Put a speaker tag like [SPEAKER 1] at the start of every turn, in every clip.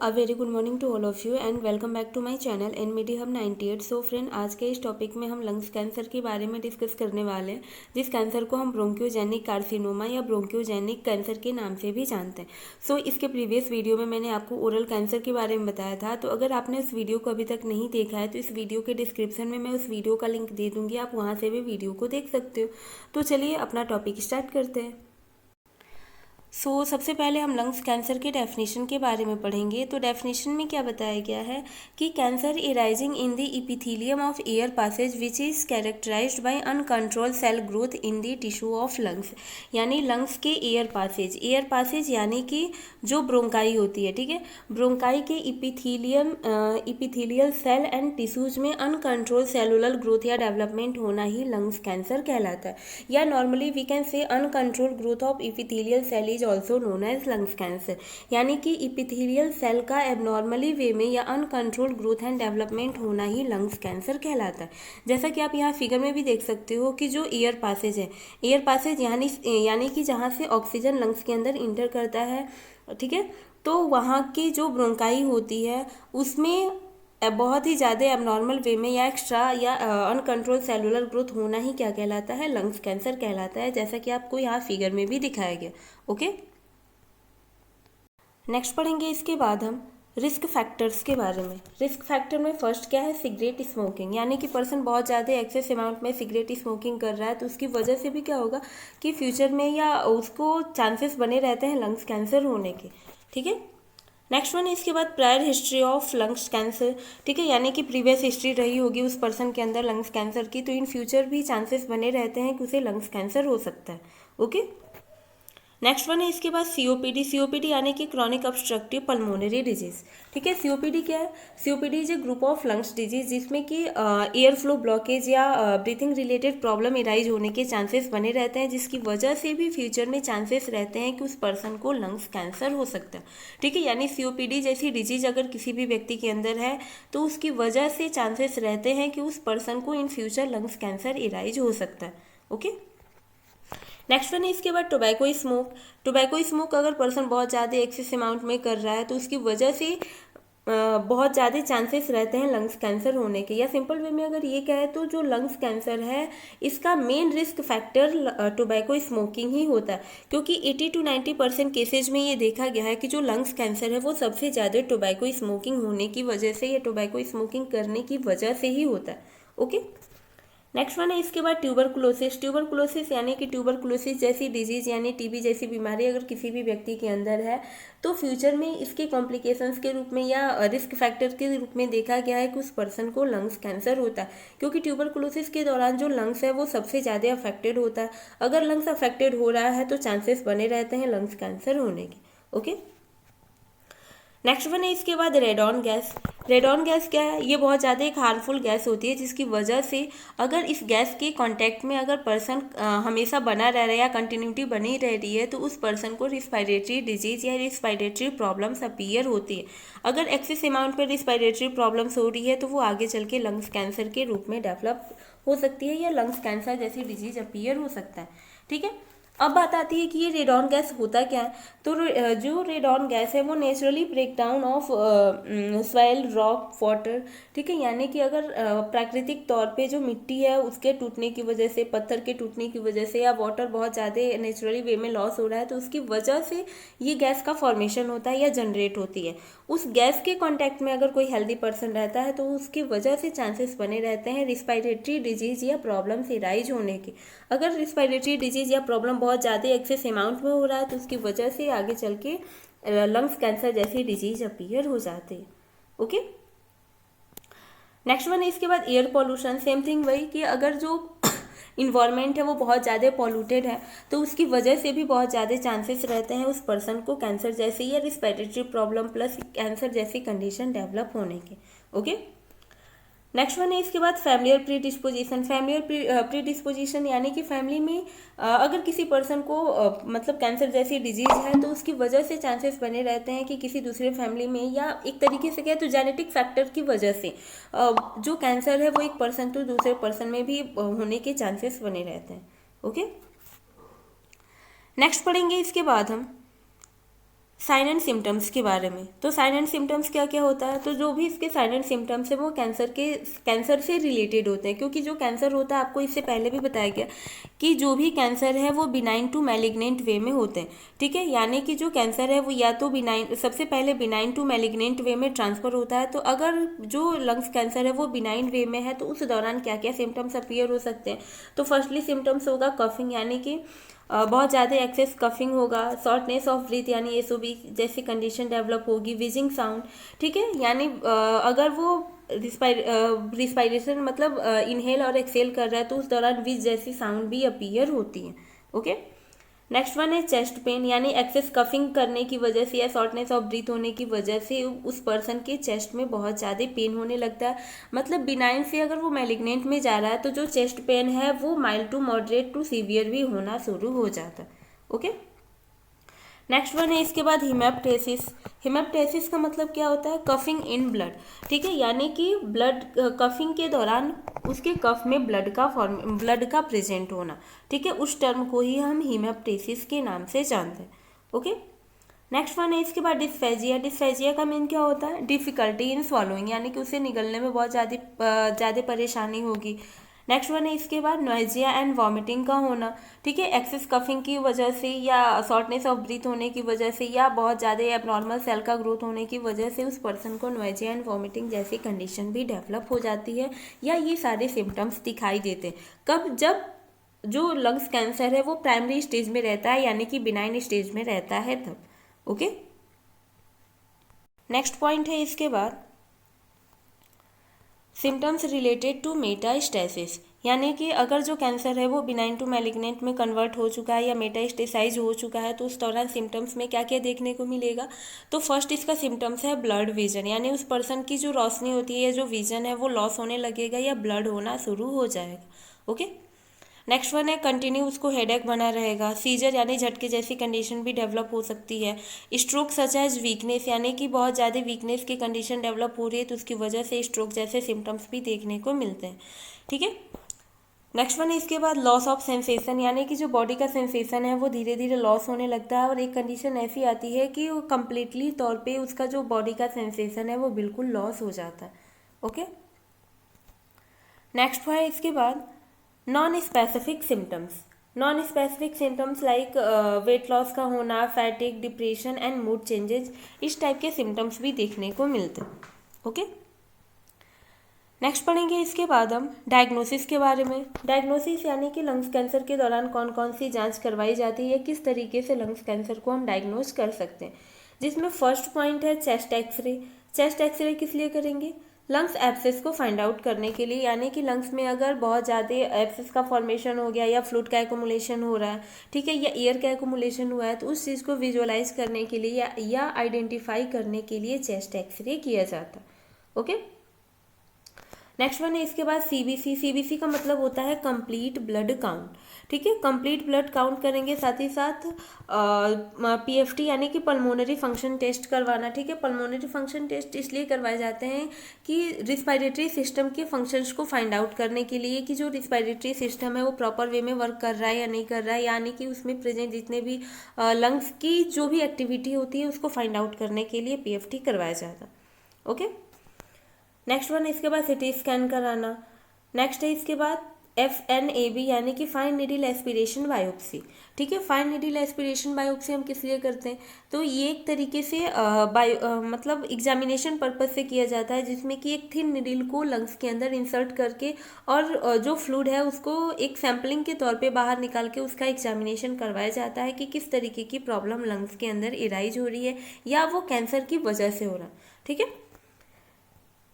[SPEAKER 1] A very good morning to all of you and welcome back to my channel Enmedi hub 98। So friend, आज के इस topic में हम lungs cancer के बारे में डिस्कस करने वाले हैं, जिस कैंसर को हम ब्रोंकियोजेनिक कार्सिनोमा या ब्रोंकियोजेनिक कैंसर के नाम से भी जानते हैं। सो इसके प्रीवियस वीडियो में मैंने आपको ओरल कैंसर के बारे में बताया था, तो अगर आपने उस वीडियो को अभी तक नहीं देखा है तो इस वीडियो के डिस्क्रिप्शन में मैं उस वीडियो का लिंक दे दूँगी, आप वहाँ से भी वीडियो को देख सकते हो। तो चलिए अपना टॉपिक स्टार्ट करते हैं। सबसे पहले हम लंग्स कैंसर के डेफिनेशन के बारे में पढ़ेंगे। तो डेफिनेशन में क्या बताया गया है कि cancer arising in the epithelium of air passages which is characterized by uncontrolled cell growth in the tissue of lungs. यानी लंग्स के एयर पासेज यानी कि जो ब्रोंकाई होती है, ठीक है, ब्रोंकाई के इपिथेलियल सेल एंड टिश्यूज में अनकंट्रोल्ड सेलुलर ग्रोथ या डेवलपमेंट होना ही लंग्स कैंसर कहलाता है। या normally we can say uncontrolled growth of epithelial cell is also known as lungs cancer. यानी कि इपिथेलियल सेल का एबनॉर्मली वे में या अनकंट्रोल्ड ग्रोथ एंड डेवलपमेंट होना ही लंग्स कैंसर कहलाता है। जैसा कि आप यहाँ फिगर में भी देख सकते हो कि जो एयर पासेज है, एयर पासेज यानी कि जहाँ से ऑक्सीजन लंग्स के अंदर इंटर करता है, ठीक है, तो वहाँ की जो ब्रोंकाई होती है उसमें बहुत ही ज़्यादा एबनॉर्मल वे में या एक्स्ट्रा या अनकंट्रोल सेलुलर ग्रोथ होना ही क्या कहलाता है, लंग्स कैंसर कहलाता है, जैसा कि आपको यहाँ फिगर में भी दिखाया गया। ओके, नेक्स्ट पढ़ेंगे इसके बाद हम रिस्क फैक्टर्स के बारे में। रिस्क फैक्टर में फर्स्ट क्या है, सिगरेट स्मोकिंग। यानी कि पर्सन बहुत ज़्यादा एक्सेस अमाउंट में सिगरेट स्मोकिंग कर रहा है तो उसकी वजह से भी क्या होगा कि फ्यूचर में या उसको चांसेस बने रहते हैं लंग्स कैंसर होने के, ठीक है। नेक्स्ट वन है इसके बाद prior history of lungs cancer, ठीक है, यानी कि प्रीवियस हिस्ट्री रही होगी उस पर्सन के अंदर लंग्स कैंसर की, तो इन फ्यूचर भी चांसेस बने रहते हैं कि उसे लंग्स कैंसर हो सकता है। ओके, नेक्स्ट वन है इसके बाद सीओपीडी यानी कि क्रॉनिक ऑब्स्ट्रक्टिव पल्मोनरी डिजीज, ठीक है। सीओपीडी क्या है, COPD is a group of lungs disease जिसमें कि एयर फ्लो ब्लॉकेज या ब्रीथिंग रिलेटेड प्रॉब्लम इराइज होने के चांसेस बने रहते हैं, जिसकी वजह से भी फ्यूचर में चांसेस रहते हैं कि उस पर्सन को लंग्स कैंसर हो सकता है, ठीक है। यानी सीओपीडी जैसी डिजीज अगर किसी भी व्यक्ति के अंदर है तो उसकी वजह से चांसेस रहते हैं कि उस पर्सन को इन फ्यूचर लंग्स कैंसर इराइज हो सकता है। ओके, नेक्स्ट वन है इसके बाद टोबैको स्मोक अगर पर्सन बहुत ज़्यादा एक्सेस अमाउंट में कर रहा है तो उसकी वजह से बहुत ज़्यादा चांसेस रहते हैं लंग्स कैंसर होने के। या सिंपल वे में अगर ये कहे तो जो लंग्स कैंसर है इसका main risk factor tobacco smoking ही होता है, क्योंकि 80 to 90% केसेज में ये देखा गया है कि जो लंग्स कैंसर है वो सबसे ज़्यादा टोबैको स्मोकिंग होने की वजह से या टोबैको स्मोकिंग करने की वजह से ही होता है। ओके, नेक्स्ट वन है इसके बाद ट्यूबरकुलोसिस यानी कि ट्यूबरकुलोसिस जैसी डिजीज यानी टीबी जैसी बीमारी अगर किसी भी व्यक्ति के अंदर है तो फ्यूचर में इसके कॉम्प्लिकेशंस के रूप में या रिस्क फैक्टर के रूप में देखा गया है कि उस पर्सन को लंग्स कैंसर होता है, क्योंकि ट्यूबरकुलोसिस के दौरान जो लंग्स है वो सबसे ज़्यादा अफेक्टेड होता है। अगर लंग्स अफेक्टेड हो रहा है तो चांसेस बने रहते हैं लंग्स कैंसर होने के। ओके, नेक्स्ट वन है इसके बाद रेडॉन गैस क्या है, ये बहुत ज़्यादा एक हार्मफुल गैस होती है जिसकी वजह से अगर इस गैस के कांटेक्ट में अगर पर्सन हमेशा बना रह रहा है या कंटिन्यूटी बनी रह रही है तो उस पर्सन को रिस्पायरेटरी डिजीज या रिस्पायरेटरी प्रॉब्लम्स अपीयर होती है। अगर एक्सेस अमाउंट में रिस्पायरेटरी प्रॉब्लम्स हो रही है तो वो आगे चल के लंग्स कैंसर के रूप में डेवलप हो सकती है या लंग्स कैंसर जैसी डिजीज अपीयर हो सकता है, ठीक है। अब बात आती है कि ये रेडॉन गैस होता क्या है। तो जो रेडॉन गैस है वो naturally breakdown of soil rock water, ठीक है, यानी कि अगर प्राकृतिक तौर पे जो मिट्टी है उसके टूटने की वजह से, पत्थर के टूटने की वजह से या वाटर बहुत ज़्यादा नेचुरली वे में लॉस हो रहा है तो उसकी वजह से ये गैस का फॉर्मेशन होता है या जनरेट होती है। उस गैस के कॉन्टैक्ट में अगर कोई हेल्दी पर्सन रहता है तो उसकी वजह से चांसेस बने रहते हैं रिस्पायरेटरी डिजीज या प्रॉब्लम्स इराइज होने के। अगर रिस्पायरेटरी डिजीज या प्रॉब्लम बहुत ज़्यादा एक्सेस अमाउंट में हो रहा है तो उसकी वजह से आगे चल के लंग्स कैंसर जैसी डिजीज अपीयर हो जाती है। ओके, नेक्स्ट वन है इसके बाद एयर पॉल्यूशन। सेम थिंग वही कि अगर जो इन्वायरमेंट है वो बहुत ज़्यादा पॉल्यूटेड है तो उसकी वजह से भी बहुत ज़्यादा चांसेस रहते हैं उस पर्सन को कैंसर जैसी या रिस्पायरेटरी प्रॉब्लम प्लस कैंसर जैसी कंडीशन डेवलप होने के। ओके, नेक्स्ट वन है इसके बाद फैमिलियर प्रीडिस्पोजिशन यानी कि फैमिली में अगर किसी पर्सन को मतलब कैंसर जैसी डिजीज है तो उसकी वजह से चांसेस बने रहते हैं कि किसी दूसरे फैमिली में या एक तरीके से कहे तो जेनेटिक फैक्टर की वजह से जो कैंसर है वो एक पर्सन तो दूसरे पर्सन में भी होने के चांसेस बने रहते हैं। ओके, नेक्स्ट पढ़ेंगे इसके बाद हम साइन एंड सिम्टम्स के बारे में। तो साइन एंड सिम्टम्स क्या क्या होता है, तो जो भी इसके साइन एंड सिम्टम्स है वो कैंसर से रिलेटेड होते हैं, क्योंकि जो कैंसर होता है आपको इससे पहले भी बताया गया कि जो भी कैंसर है वो बिनाइन टू मैलिग्नेंट वे में होते हैं। ठीक है, यानी कि जो कैंसर है वो या तो बिनाइन, सबसे पहले बिनाइन टू मैलिग्नेंट वे में ट्रांसफर होता है। तो अगर जो लंग्स कैंसर है वो बिनाइन वे में है तो उस दौरान क्या क्या सिम्टम्स अपीयर हो सकते हैं। तो फर्स्टली सिम्टम्स होगा कफिंग, यानी कि बहुत ज़्यादा एक्सेस कफिंग होगा, शॉर्टनेस ऑफ ब्रीथ यानी एसओबी जैसी कंडीशन डेवलप होगी, विजिंग साउंड। ठीक है, यानी अगर वो रिस्पायरेशन मतलब इनहेल और एक्सेल कर रहा है तो उस दौरान विज जैसी साउंड भी अपीयर होती है। ओके, नेक्स्ट वन है चेस्ट पेन, यानी एक्सेस कफिंग करने की वजह से या शॉर्टनेस ऑफ ब्रीथ होने की वजह से उस पर्सन के चेस्ट में बहुत ज़्यादा पेन होने लगता है। मतलब बिनाइन से अगर वो मैलिग्नेंट में जा रहा है तो जो चेस्ट पेन है वो mild to moderate to severe भी होना शुरू हो जाता है। ओके, नेक्स्ट वन है इसके बाद हिमेप्टेसिस। हिमेप्टेसिस का मतलब क्या होता है, कफिंग इन ब्लड। ठीक है, यानी कि ब्लड कफिंग के दौरान उसके कफ में ब्लड का प्रेजेंट होना। ठीक है, उस टर्म को ही हम हिमेप्टेसिस के नाम से जानते हैं। ओके, नेक्स्ट वन है इसके बाद डिस्फेजिया। डिस्फेजिया का मीन क्या होता है, डिफिकल्टी इन स्वॉलोइंग, यानी कि उसे निगलने में बहुत ज़्यादा परेशानी होगी। नेक्स्ट वन है इसके बाद नोइजिया एंड वॉमिटिंग का होना। ठीक है, एक्सेस कफिंग की वजह से या शॉर्टनेस ऑफ ब्रीथ होने की वजह से या बहुत ज़्यादा एबनॉर्मल सेल का ग्रोथ होने की वजह से उस पर्सन को नोइजिया एंड वॉमिटिंग जैसी कंडीशन भी डेवलप हो जाती है, या ये सारे सिम्टम्स दिखाई देते हैं। कब, जब जो लंग्स कैंसर है वो प्राइमरी स्टेज में रहता है, यानी कि बिनाइन स्टेज में रहता है तब। ओके, नेक्स्ट पॉइंट है इसके बाद सिम्टम्स रिलेटेड टू मेटास्टेसिस, यानी कि अगर जो कैंसर है वो बिनाइन टू मैलिग्नेंट में कन्वर्ट हो चुका है या मेटास्टेसाइज हो चुका है तो उस दौरान सिम्टम्स में क्या क्या देखने को मिलेगा। तो फर्स्ट इसका सिम्टम्स है ब्लड विजन, यानी उस पर्सन की जो रोशनी होती है, जो विजन है वो लॉस होने लगेगा या ब्लड होना शुरू हो जाएगा। ओके, नेक्स्ट वन है कंटिन्यू उसको हेडेक बना रहेगा। सीजर यानी झटके जैसी कंडीशन भी डेवलप हो सकती है। स्ट्रोक सच एज वीकनेस, यानी कि बहुत ज़्यादा वीकनेस की कंडीशन डेवलप हो रही है तो उसकी वजह से स्ट्रोक जैसे सिम्टम्स भी देखने को मिलते हैं। ठीक है, नेक्स्ट वन है इसके बाद लॉस ऑफ सेंसेशन, यानी कि जो बॉडी का सेंसेशन है वो धीरे धीरे लॉस होने लगता है और एक कंडीशन ऐसी आती है कि वो कम्प्लीटली तौर पे उसका जो बॉडी का सेंसेशन है वो बिल्कुल लॉस हो जाता है। ओके, नेक्स्ट है इसके बाद non specific symptoms. Non specific symptoms like weight loss का होना, फैटिक, डिप्रेशन एंड मूड चेंजेस, इस टाइप के सिम्टम्स भी देखने को मिलते हैं। ओके, नेक्स्ट पढ़ेंगे इसके बाद हम डायग्नोसिस के बारे में। डायग्नोसिस यानी कि लंग्स कैंसर के दौरान कौन कौन सी जांच करवाई जाती है, किस तरीके से लंग्स कैंसर को हम डायग्नोज कर सकते हैं। जिसमें फर्स्ट पॉइंट है चेस्ट एक्सरे। चेस्ट एक्सरे किस लिए करेंगे, लंग्स एब्सेस को फाइंड आउट करने के लिए, यानी कि लंग्स में अगर बहुत ज़्यादा एब्सेस का फॉर्मेशन हो गया या फ्लूइड का एक्युमुलेशन हो रहा है, ठीक है, या एयर का एक्युमुलेशन हुआ है तो उस चीज़ को विजुअलाइज करने के लिए या आइडेंटिफाई करने के लिए चेस्ट एक्सरे किया जाता है। ओके, नेक्स्ट वन है इसके बाद सीबीसी। सीबीसी का मतलब होता है कंप्लीट ब्लड काउंट। ठीक है, कंप्लीट ब्लड काउंट करेंगे, साथ ही साथ पीएफटी यानी कि पल्मोनरी फंक्शन टेस्ट करवाना। ठीक है, पल्मोनरी फंक्शन टेस्ट इसलिए करवाए जाते हैं कि रिस्पायरेटरी सिस्टम के फंक्शंस को फाइंड आउट करने के लिए कि जो रिस्पायरेटरी सिस्टम है वो प्रॉपर वे में वर्क कर रहा है या नहीं कर रहा है, यानी कि उसमें प्रेजेंट जितने भी लंग्स की जो भी एक्टिविटी होती है उसको फाइंड आउट करने के लिए पीएफटी करवाया जाता है। ओके, नेक्स्ट वन इसके बाद सिटी स्कैन कराना। नेक्स्ट है इसके बाद FNAB यानी कि फाइन नीडल एस्पिरेशन बायोप्सी। ठीक है, फाइन नीडल एस्पिरेशन बायोप्सी हम किस लिए करते हैं, तो ये एक तरीके से मतलब एग्जामिनेशन पर्पज से किया जाता है, जिसमें कि एक थिन नीडल को लंग्स के अंदर इंसर्ट करके और जो फ्लूइड है उसको एक सैम्पलिंग के तौर पे बाहर निकाल के उसका एग्जामिनेशन करवाया जाता है कि किस तरीके की प्रॉब्लम लंग्स के अंदर इराइज हो रही है या वो कैंसर की वजह से हो रहा है। ठीक है,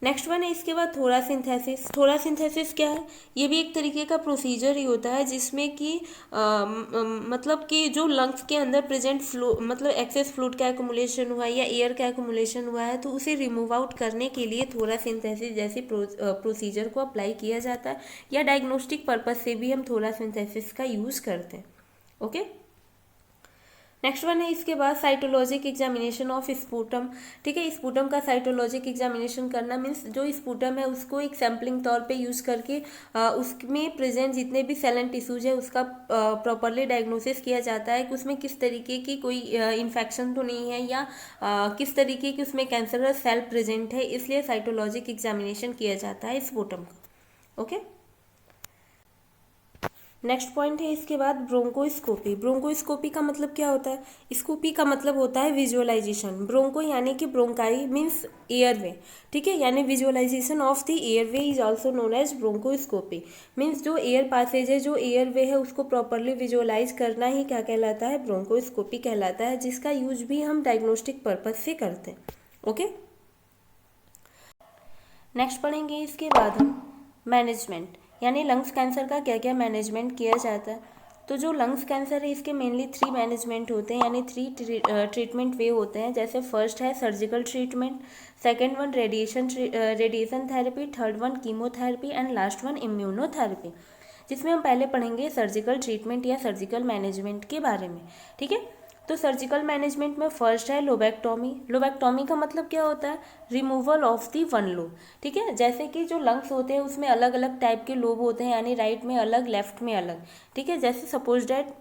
[SPEAKER 1] नेक्स्ट वन है इसके बाद थोरासिंथेसिस। थोरासिंथेसिस क्या है, ये भी एक तरीके का प्रोसीजर ही होता है जिसमें कि मतलब कि जो लंग्स के अंदर प्रेजेंट फ्लू मतलब एक्सेस फ्लूइड का एक्युमुलेशन हुआ है या एयर का एक्युमुलेशन हुआ है तो उसे रिमूव आउट करने के लिए थोरासिंथेसिस जैसी प्रोसीजर को अप्लाई किया जाता है, या डायग्नोस्टिक पर्पज से भी हम थोरासिंथेसिस का यूज़ करते हैं। ओके, नेक्स्ट वन है इसके बाद साइटोलॉजिक एग्जामिनेशन ऑफ स्पूटम। ठीक है, स्पूटम का साइटोलॉजिक एग्जामिनेशन करना मीन्स जो स्पूटम है उसको एक सैम्पलिंग तौर पे यूज़ करके उसमें प्रेजेंट जितने भी सेल एंड टिश्यूज है उसका प्रॉपरली डायग्नोसिस किया जाता है कि उसमें किस तरीके की कोई इन्फेक्शन तो नहीं है या किस तरीके की उसमें कैंसरस सेल प्रेजेंट है, इसलिए साइटोलॉजिक एग्जामिनेशन किया जाता है स्पूटम का। ओके, नेक्स्ट पॉइंट है इसके बाद ब्रोंकोस्कोपी। ब्रोंकोस्कोपी का मतलब क्या होता है? स्कोपी का मतलब होता है विजुअलाइजेशन। ब्रोंको यानी कि ब्रोंकाई मीन्स एयरवे। ठीक है, यानी visualization of the airway is also known as bronchoscopy. Means जो एयर पासेज है, जो एयरवे है, उसको प्रॉपरली विजुअलाइज करना ही क्या कहलाता है? ब्रोंकोस्कोपी कहलाता है, जिसका यूज भी हम डायग्नोस्टिक पर्पज से करते हैं। ओके, नेक्स्ट पढ़ेंगे इसके बाद हम मैनेजमेंट, यानी लंग्स कैंसर का क्या क्या मैनेजमेंट किया जाता है। तो जो लंग्स कैंसर है इसके मेनली 3 मैनेजमेंट होते हैं, यानी 3 ट्रीटमेंट वे होते हैं। जैसे फर्स्ट है surgical treatment, second one radiation therapy, third one chemotherapy and last one immunotherapy, जिसमें हम पहले पढ़ेंगे सर्जिकल ट्रीटमेंट या सर्जिकल मैनेजमेंट के बारे में। ठीक है, तो सर्जिकल मैनेजमेंट में फर्स्ट है लोबेक्टोमी। लोबेक्टोमी का मतलब क्या होता है? Removal of the one lobe. ठीक है, जैसे कि जो लंग्स होते हैं उसमें अलग अलग टाइप के लोब होते हैं, यानी राइट में अलग, लेफ्ट में अलग। ठीक है, जैसे सपोज डैट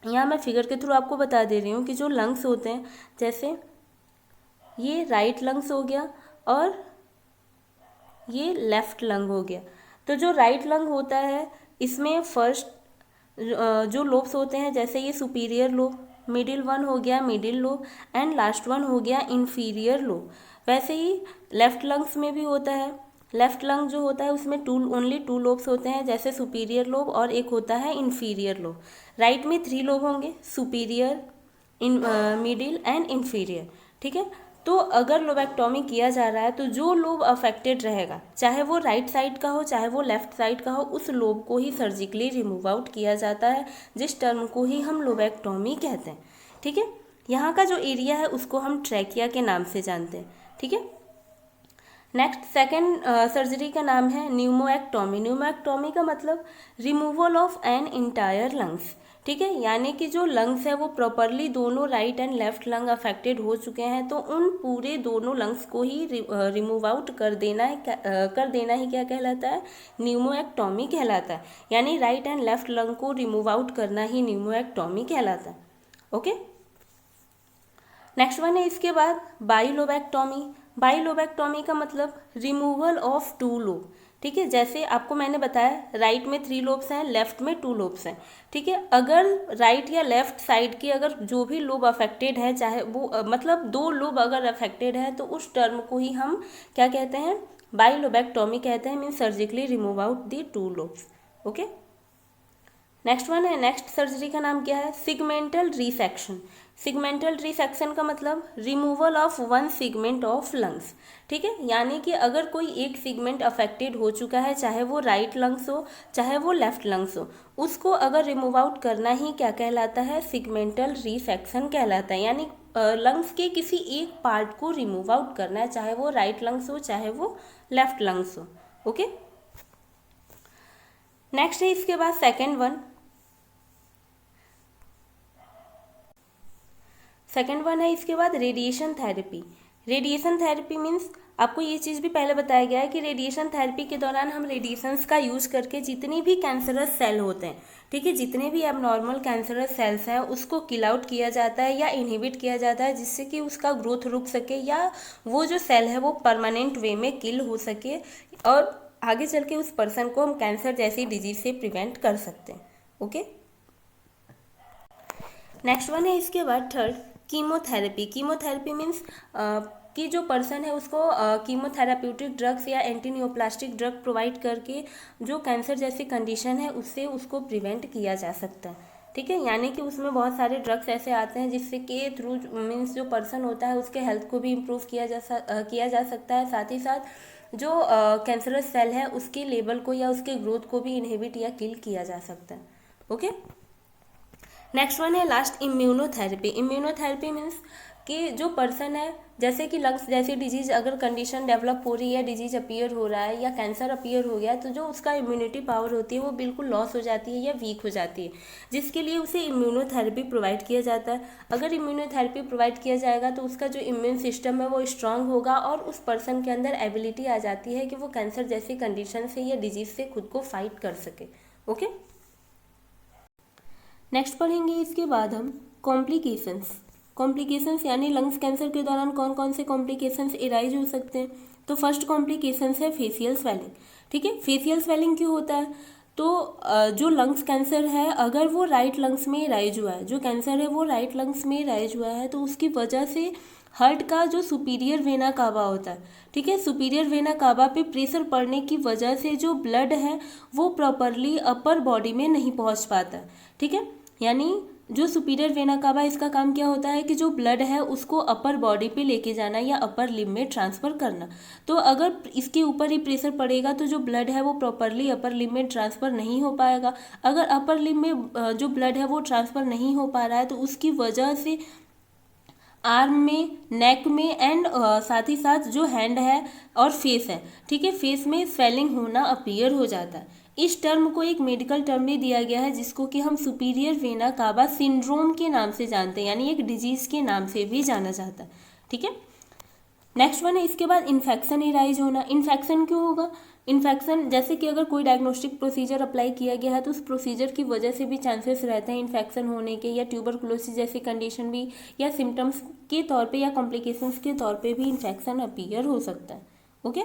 [SPEAKER 1] यहाँ मैं फिगर के थ्रू आपको बता दे रही हूँ कि जो लंग्स होते हैं, जैसे ये राइट लंग्स हो गया और ये लेफ्ट लंग हो गया। तो जो राइट लंग होता है इसमें फर्स्ट जो लोब्स होते हैं, जैसे ये सुपीरियर लोब, मिडिल वन हो गया middle lobe and last one हो गया इन्फीरियर लोब। वैसे ही लेफ्ट लंग्स में भी होता है। लेफ्ट लंग जो होता है उसमें ओनली 2 लोब्स होते हैं, जैसे सुपीरियर लोब और एक होता है इन्फीरियर लोब। राइट में 3 लोब होंगे, सुपीरियर, मिडिल एंड इन्फीरियर। ठीक है, तो अगर लोबेक्टोमी किया जा रहा है तो जो लोब अफेक्टेड रहेगा, चाहे वो राइट साइड का हो चाहे वो लेफ्ट साइड का हो, उस लोब को ही सर्जिकली रिमूव आउट किया जाता है, जिस टर्म को ही हम लोबेक्टोमी कहते हैं। ठीक है, यहाँ का जो एरिया है उसको हम ट्रैकिया के नाम से जानते हैं। ठीक है, नेक्स्ट सेकेंड सर्जरी का नाम है न्यूमोएक्टोमी। न्यूमोएक्टोमी का मतलब removal of an entire lungs. ठीक है, यानी कि जो लंग्स है वो प्रॉपरली दोनों right and left lung affected हो चुके हैं, तो उन पूरे दोनों लंग्स को ही रिमूव आउट कर देना ही क्या कहलाता है? न्यूमोएक्टोमी कहलाता है। यानी राइट एंड लेफ्ट लंग को रिमूव आउट करना ही न्यूमोएक्टोमी कहलाता है। ओके, नेक्स्ट वन है इसके बाद बाइलोबेक्टोमी। बाइलोबेक्टोमी का मतलब रिमूवल ऑफ 2 लोब। ठीक है, जैसे आपको मैंने बताया राइट में 3 लोब्स हैं, लेफ्ट में 2 लोब्स हैं। ठीक है, अगर राइट या लेफ्ट साइड की अगर जो भी लोब अफेक्टेड है, चाहे वो मतलब 2 लोब अगर अफेक्टेड है, तो उस टर्म को ही हम क्या कहते हैं? बाइलोबेक्टोमी कहते हैं, means surgically remove out the 2 lobes. Okay, next one है, नेक्स्ट सर्जरी का नाम क्या है? Segmental resection. सिगमेंटल रिसेक्शन का मतलब removal of 1 segment of lungs. ठीक है, यानी कि अगर कोई एक सिगमेंट अफेक्टेड हो चुका है, चाहे वो राइट लंग्स हो चाहे वो लेफ्ट लंग्स हो, उसको अगर रिमूव आउट करना ही क्या कहलाता है? सिगमेंटल रिसेक्शन कहलाता है। यानी लंग्स के किसी एक पार्ट को रिमूव आउट करना है, चाहे वो राइट लंग्स हो चाहे वो लेफ्ट लंग्स हो। ओके, नेक्स्ट है इसके बाद सेकेंड वन है इसके बाद radiation therapy. Radiation therapy means आपको ये चीज़ भी पहले बताया गया है कि रेडिएशन थेरेपी के दौरान हम रेडिएशंस का यूज़ करके जितनी भी कैंसरस सेल होते हैं, ठीक है, जितने भी एबनॉर्मल कैंसरस सेल्स हैं उसको किल आउट किया जाता है या इनहिबिट किया जाता है, जिससे कि उसका ग्रोथ रुक सके या वो जो सेल है वो परमानेंट वे में किल हो सके और आगे चल के उस पर्सन को हम कैंसर जैसी डिजीज से प्रिवेंट कर सकते हैं। ओके, नेक्स्ट वन है इसके बाद थर्ड कीमोथेरेपी। कीमोथेरेपी मीन्स कि जो पर्सन है उसको कीमोथेराप्यूटिक ड्रग्स या एंटी नियोप्लास्टिक ड्रग प्रोवाइड करके जो कैंसर जैसी कंडीशन है उससे उसको प्रिवेंट किया जा सकता है। ठीक है, यानी कि उसमें बहुत सारे ड्रग्स ऐसे आते हैं जिससे कि थ्रू मीन्स जो पर्सन होता है उसके हेल्थ को भी इम्प्रूव किया जा सकता है, साथ ही साथ जो कैंसरस सेल है उसके लेवल को या उसके ग्रोथ को भी इनहिबिट या किल किया जा सकता है। ओके, नेक्स्ट वन है लास्ट इम्यूनोथेरेपी। इम्यूनोथेरेपी मीन्स कि जो पर्सन है, जैसे कि लंग्स जैसी डिजीज अगर कंडीशन डेवलप हो रही है, डिजीज अपीयर हो रहा है या कैंसर अपीयर हो गया है, तो जो उसका इम्यूनिटी पावर होती है वो बिल्कुल लॉस हो जाती है या वीक हो जाती है, जिसके लिए उसे इम्यूनोथेरेपी प्रोवाइड किया जाता है। अगर इम्यूनोथेरेपी प्रोवाइड किया जाएगा तो उसका जो इम्यून सिस्टम है वो स्ट्रांग होगा और उस पर्सन के अंदर एबिलिटी आ जाती है कि वो कैंसर जैसी कंडीशन से या डिजीज से खुद को फाइट कर सके। ओके, नेक्स्ट पढ़ेंगे इसके बाद हम कॉम्प्लिकेशंस यानी लंग्स कैंसर के दौरान कौन कौन से कॉम्प्लिकेशंस एराइज हो सकते हैं। तो फर्स्ट कॉम्प्लिकेशंस है फेशियल स्वेलिंग। ठीक है, फेशियल स्वेलिंग क्यों होता है? तो जो लंग्स कैंसर है अगर वो राइट लंग्स में राइज हुआ है, जो कैंसर है वो राइट लंग्स में राइज हुआ है, तो उसकी वजह से हार्ट का जो सुपीरियर वेना कावा होता है, ठीक है, सुपीरियर वेना कावा पे प्रेशर पड़ने की वजह से जो ब्लड है वो प्रॉपरली अपर बॉडी में नहीं पहुंच पाता। ठीक है, यानी जो सुपीरियर वेना कावा, इसका काम क्या होता है कि जो ब्लड है उसको अपर बॉडी पे लेके जाना या अपर लिम्ब में ट्रांसफ़र करना। तो अगर इसके ऊपर ही प्रेशर पड़ेगा तो जो ब्लड है वो प्रॉपरली अपर लिम्ब में ट्रांसफ़र नहीं हो पाएगा। अगर अपर लिम्ब में जो ब्लड है वो ट्रांसफ़र नहीं हो पा रहा है तो उसकी वजह से आर्म में, नेक में एंड साथ ही साथ जो हैंड है और फेस है, ठीक है, फेस में स्वेलिंग होना अपीयर हो जाता है। इस टर्म को एक मेडिकल टर्म भी दिया गया है जिसको कि हम सुपीरियर वेना कावा सिंड्रोम के नाम से जानते हैं, यानी एक डिजीज के नाम से भी जाना जाता है। ठीक है, नेक्स्ट वन है इसके बाद इन्फेक्शन एराइज होना। इन्फेक्शन क्यों होगा? इन्फेक्शन जैसे कि अगर कोई डायग्नोस्टिक प्रोसीजर अप्लाई किया गया है तो उस प्रोसीजर की वजह से भी चांसेस रहते हैं इन्फेक्शन होने के, या ट्यूबरकुलोसिस जैसी कंडीशन भी, या सिम्टम्स के तौर पे या कॉम्प्लिकेशंस के तौर पे भी इन्फेक्शन अपीयर हो सकता है। ओके,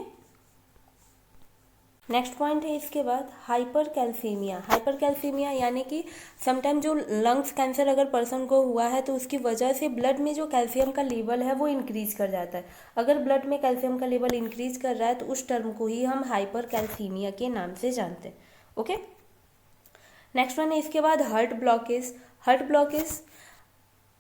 [SPEAKER 1] नेक्स्ट पॉइंट है इसके बाद हाइपर कैल्सीमिया। हाइपर कैल्सीमिया यानी कि समटाइम जो लंग्स कैंसर अगर पर्सन को हुआ है तो उसकी वजह से ब्लड में जो कैल्शियम का लेवल है वो इंक्रीज कर जाता है। अगर ब्लड में कैल्शियम का लेवल इंक्रीज कर रहा है तो उस टर्म को ही हम हाइपर कैल्सीमिया के नाम से जानते हैं। ओके, नेक्स्ट वन है इसके बाद हार्ट ब्लॉकेज। हार्ट ब्लॉकेज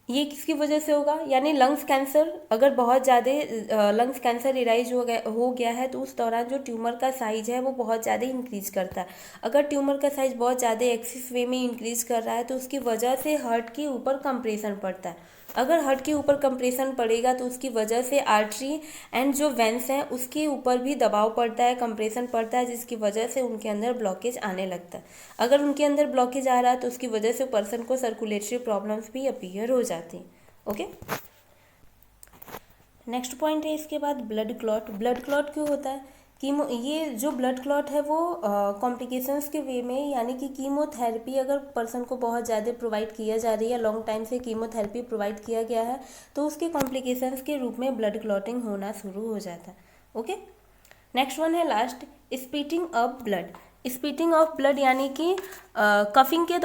[SPEAKER 1] ये किसकी वजह से होगा? यानी लंग्स कैंसर अगर बहुत ज़्यादा लंग्स कैंसर इराइज हो गया है तो उस दौरान जो ट्यूमर का साइज है वो बहुत ज़्यादा इंक्रीज करता है। अगर ट्यूमर का साइज बहुत ज़्यादा एक्सिस वे में इंक्रीज कर रहा है तो उसकी वजह से हार्ट के ऊपर कंप्रेशन पड़ता है। अगर हार्ट के ऊपर कंप्रेशन पड़ेगा तो उसकी वजह से आर्टरी एंड जो वेंस हैं उसके ऊपर भी दबाव पड़ता है, कंप्रेशन पड़ता है, जिसकी वजह से उनके अंदर ब्लॉकेज आने लगता है। अगर उनके अंदर ब्लॉकेज आ रहा है तो उसकी वजह से पर्सन को सर्कुलेटरी प्रॉब्लम्स भी अपीयर हो जाती हैं। ओके, नेक्स्ट पॉइंट है इसके बाद ब्लड क्लॉट। ब्लड क्लॉट क्यों होता है? कीमो, ये जो ब्लड क्लॉट है वो कॉम्प्लिकेशंस के वे में, यानी कि कीमोथेरेपी अगर पर्सन को बहुत ज़्यादा प्रोवाइड किया जा रही है, लॉन्ग टाइम से कीमोथेरेपी प्रोवाइड किया गया है तो उसके कॉम्प्लिकेशंस के रूप में ब्लड क्लॉटिंग होना शुरू हो जाता है। ओके, नेक्स्ट वन है last spitting of blood. Spitting of blood यानी कि कफिंग के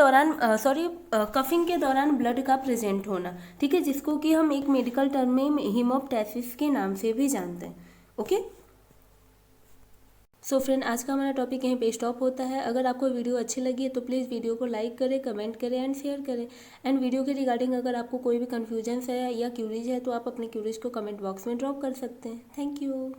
[SPEAKER 1] दौरान ब्लड का प्रेजेंट होना, ठीक है, जिसको कि हम एक मेडिकल टर्म में हीमोप्टेसिस के नाम से भी जानते हैं। ओके, सो फ्रेंड, आज का हमारा टॉपिक यहीं पे स्टॉप होता है। अगर आपको वीडियो अच्छी लगी है तो प्लीज़ वीडियो को लाइक करें, कमेंट करें एंड शेयर करें। एंड वीडियो के रिगार्डिंग अगर आपको कोई भी कन्फ्यूजन है या क्यूरीज है तो आप अपने क्यूरीज को कमेंट बॉक्स में ड्रॉप कर सकते हैं। Thank you.